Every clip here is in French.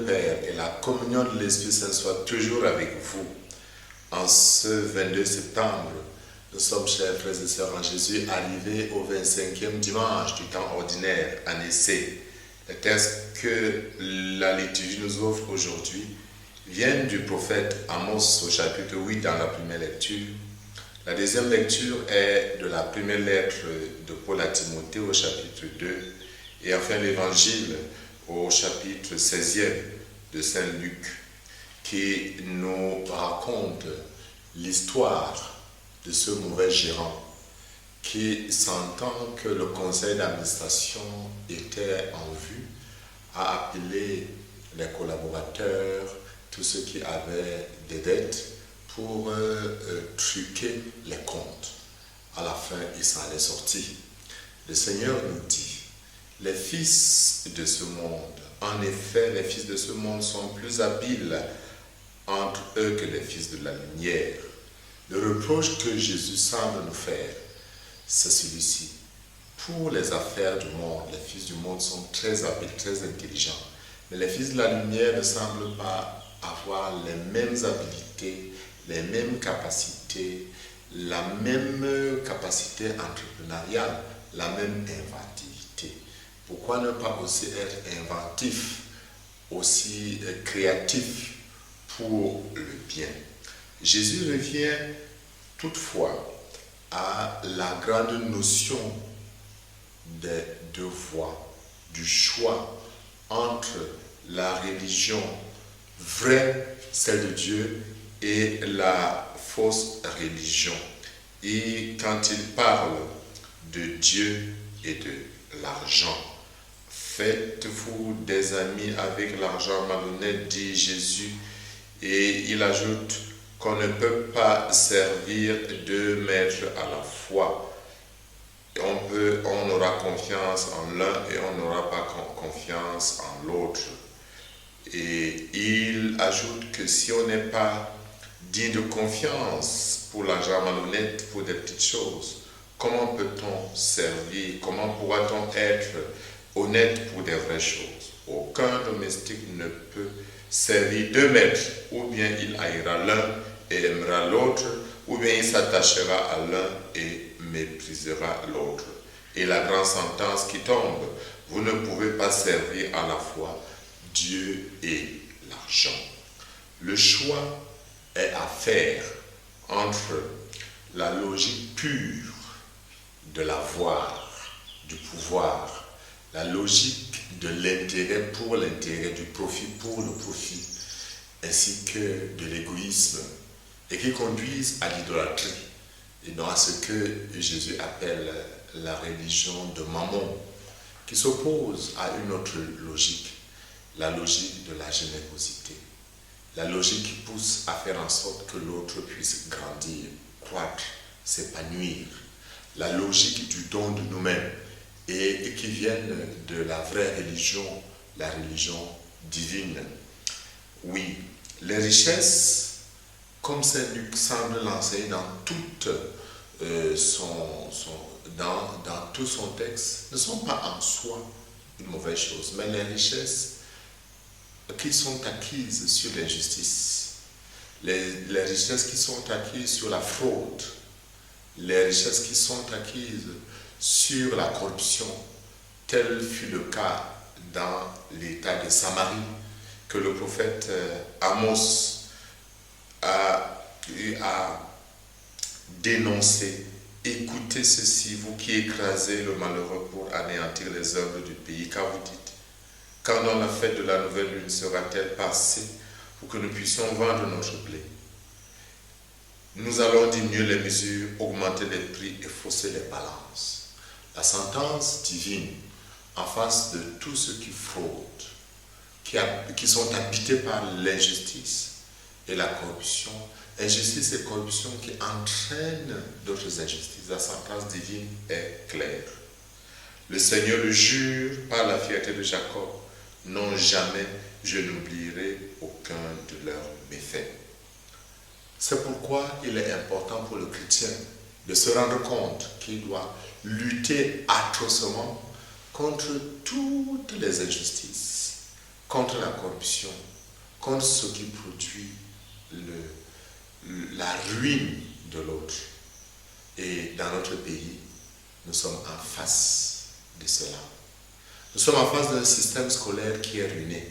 Père et la communion de l'Esprit Saint soit toujours avec vous. En ce 22 septembre, nous sommes, chers frères et sœurs en Jésus, arrivés au 25e dimanche du temps ordinaire, année C. Les textes que la liturgie nous offre aujourd'hui viennent du prophète Amos au chapitre 8 dans la première lecture. La deuxième lecture est de la première lettre de Paul à Timothée au chapitre 2 et enfin l'évangile au chapitre 16e de Saint Luc qui nous raconte l'histoire de ce mauvais gérant qui, sentant que le conseil d'administration était en vue, a appelé les collaborateurs, tous ceux qui avaient des dettes, pour truquer les comptes. À la fin, il s'en est sorti. Le Seigneur nous dit, les fils de ce monde, en effet, les fils de ce monde sont plus habiles entre eux que les fils de la lumière. Le reproche que Jésus semble nous faire, c'est celui-ci. Pour les affaires du monde, les fils du monde sont très habiles, très intelligents. Mais les fils de la lumière ne semblent pas avoir les mêmes habiletés, les mêmes capacités, la même capacité entrepreneuriale, la même inventivité. Pourquoi ne pas aussi être inventif, aussi créatif pour le bien? Jésus revient toutefois à la grande notion des deux voies, du choix entre la religion vraie, celle de Dieu, et la fausse religion. Et quand il parle de Dieu et de l'argent, faites-vous des amis avec l'argent malhonnête, dit Jésus, et il ajoute qu'on ne peut pas servir deux maîtres à la fois. On aura confiance en l'un et on n'aura pas confiance en l'autre. Et il ajoute que si on n'est pas digne de confiance pour l'argent malhonnête, pour des petites choses, comment peut-on servir, comment pourra-t-on être honnête pour des vraies choses? Aucun domestique ne peut servir deux maîtres, ou bien il haïra l'un et aimera l'autre, ou bien il s'attachera à l'un et méprisera l'autre. Et la grande sentence qui tombe, vous ne pouvez pas servir à la fois Dieu et l'argent. Le choix est à faire entre la logique pure de l'avoir, du pouvoir, la logique de l'intérêt pour l'intérêt, du profit pour le profit, ainsi que de l'égoïsme, et qui conduisent à l'idolâtrie, et non à ce que Jésus appelle la religion de Mammon, qui s'oppose à une autre logique, la logique de la générosité, la logique qui pousse à faire en sorte que l'autre puisse grandir, croître, s'épanouir, la logique du don de nous-mêmes, et qui viennent de la vraie religion, la religion divine. Oui, les richesses, comme Saint Luc semble l'enseigner dans tout son texte, ne sont pas en soi une mauvaise chose, mais les richesses qui sont acquises sur l'injustice, les richesses qui sont acquises sur la fraude, les richesses qui sont acquises sur la corruption, tel fut le cas dans l'état de Samarie, que le prophète Amos a dénoncé. Écoutez ceci, vous qui écrasez le malheureux pour anéantir les œuvres du pays, car vous dites, quand donc la fête de la nouvelle lune sera-t-elle passée pour que nous puissions vendre notre blé? Nous allons diminuer les mesures, augmenter les prix et fausser les balances. La sentence divine en face de tous ceux qui fraudent, qui sont habités par l'injustice et la corruption, injustice et corruption qui entraînent d'autres injustices. La sentence divine est claire. Le Seigneur le jure par la fierté de Jacob, non jamais je n'oublierai aucun de leurs méfaits. C'est pourquoi il est important pour le chrétien de se rendre compte qu'il doit lutter atrocement contre toutes les injustices, contre la corruption, contre ce qui produit la ruine de l'autre. Et dans notre pays, nous sommes en face de cela. Nous sommes en face d'un système scolaire qui est ruiné.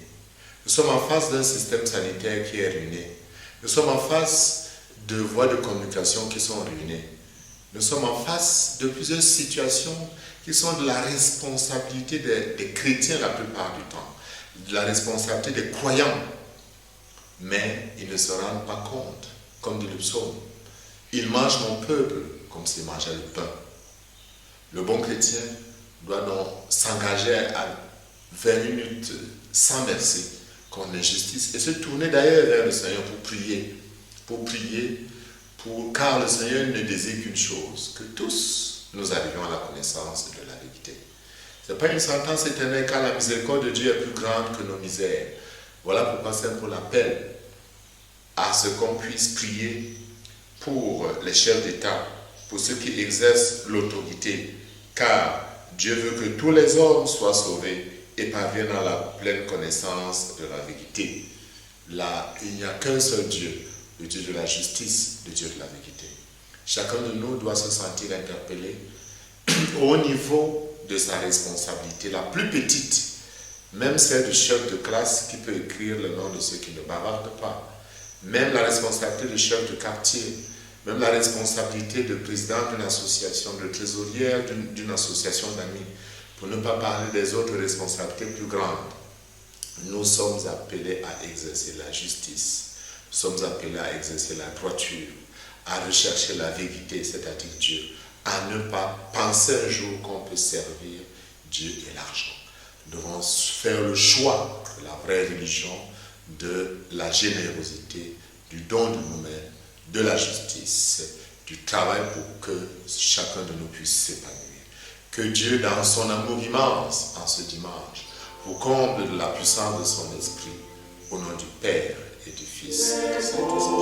Nous sommes en face d'un système sanitaire qui est ruiné. Nous sommes en face de voies de communication qui sont ruinées. Nous sommes en face de plusieurs situations qui sont de la responsabilité des chrétiens la plupart du temps, de la responsabilité des croyants. Mais ils ne se rendent pas compte, comme dit le psaume. Ils mangent mon peuple comme s'ils mangeaient le pain. Le bon chrétien doit donc s'engager à 20 minutes sans merci contre l'injustice et se tourner d'ailleurs vers le Seigneur pour prier, car le Seigneur ne désire qu'une chose, que tous nous arrivions à la connaissance de la vérité. Ce n'est pas une sentence éternelle, car la miséricorde de Dieu est plus grande que nos misères. Voilà pourquoi Saint Paul appelle à ce qu'on puisse prier pour les chefs d'État, pour ceux qui exercent l'autorité, car Dieu veut que tous les hommes soient sauvés et parviennent à la pleine connaissance de la vérité. Là, il n'y a qu'un seul Dieu, le Dieu de la justice, le Dieu de la vérité. Chacun de nous doit se sentir interpellé au niveau de sa responsabilité, la plus petite, même celle du chef de classe qui peut écrire le nom de ceux qui ne bavardent pas, même la responsabilité du chef de quartier, même la responsabilité de président d'une association, de trésorière d'une association d'amis, pour ne pas parler des autres responsabilités plus grandes. Nous sommes appelés à exercer la justice, nous sommes appelés à exercer la droiture, à rechercher la vérité, c'est-à-dire Dieu, à ne pas penser un jour qu'on peut servir Dieu et l'argent. Nous devons faire le choix de la vraie religion, de la générosité, du don de nous-mêmes, de la justice, du travail pour que chacun de nous puisse s'épanouir. Que Dieu, dans son amour immense, en ce dimanche, vous comble de la puissance de son esprit, au nom du Père et du Fils et du Saint-Esprit.